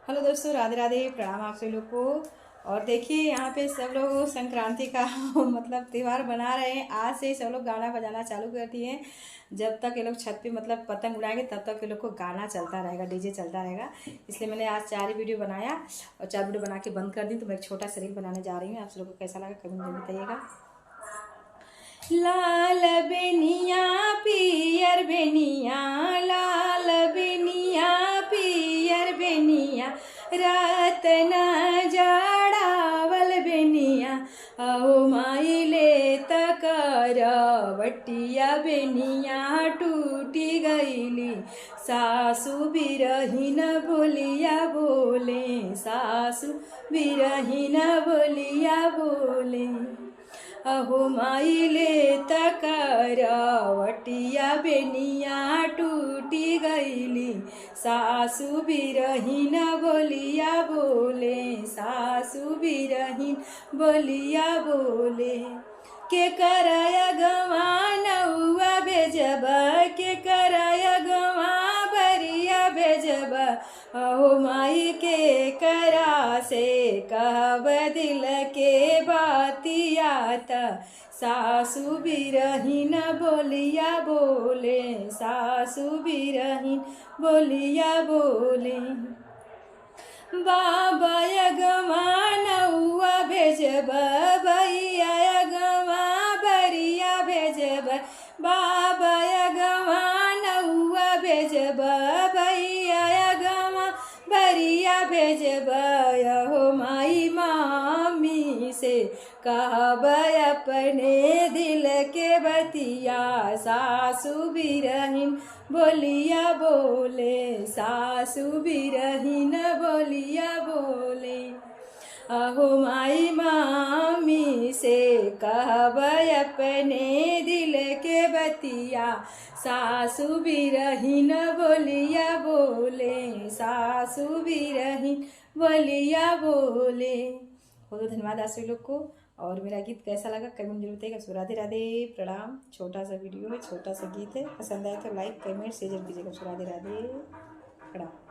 Hello दोस्तों, राधे राधे, प्रणाम आप सभी लोग को। और देखिए यहाँ पे सब लोग संक्रांति का मतलब त्यौहार बना रहे हैं। आज से ही सब लोग गाना बजाना चालू कर दिए हैं। जब तक ये लोग छत पे मतलब पतंग उड़ाएंगे तब तक ये लोग को गाना चलता रहेगा, डीजे चलता रहेगा। इसलिए मैंने आज 4 वीडियो बनाया और 4 वीडियो बना के बंद कर दी। तो मैं एक छोटा सा रील बनाने जा रही हूँ। आप सब लोग को कैसा लगा कमेंट में बताइएगा। लाल बेनिया पियर बेनिया, लाल बेनिया पियर बेनिया, रात न जड़ावल बेनिया, आओ माइले तकरवटिया बेनिया टूटी गईली। सासू बिरहीन बोलिया बोले, सासू बिरहीन बोलिया बोले, अहो माइले तकरवटिया बेनिया टूटी गईली। सासू बिरहीन बोलिया बोले, सासू बिरहीन बोलिया बोले, के कराया गवानउआ भेजब, के कराया गवा बरिया भेजब, अहो माई के करा से कहब दिल के बातियात। सासू बिरहीन बोलिया बोले, सासू बिरहीन बोलिया बोले, बाबा गवानउआ भेजब, भैया गवा बरिया भेजब, बाबा गवानउआ भेजब, भैया गवा बरिया भेजब, हो माई मामी से कहब अपने दिल के बतिया। सासू बिरहीन बोलिया बोले, सासू बिरहीन बोलिया बोले, अहो माई मामी से कहब अपने दिल के बतिया। सासू बिरहीन बोलिया बोले, सासू बिरहीन बोलिया बोले। बहुत बहुत धन्यवाद आप सभी लोग को। और मेरा गीत कैसा लगा कमेंट जरूर बताइएगा। राधे राधे, प्रणाम। छोटा सा वीडियो है, छोटा सा गीत है। पसंद आए तो लाइक कमेंट शेयर कीजिएगा। राधे राधे, प्रणाम।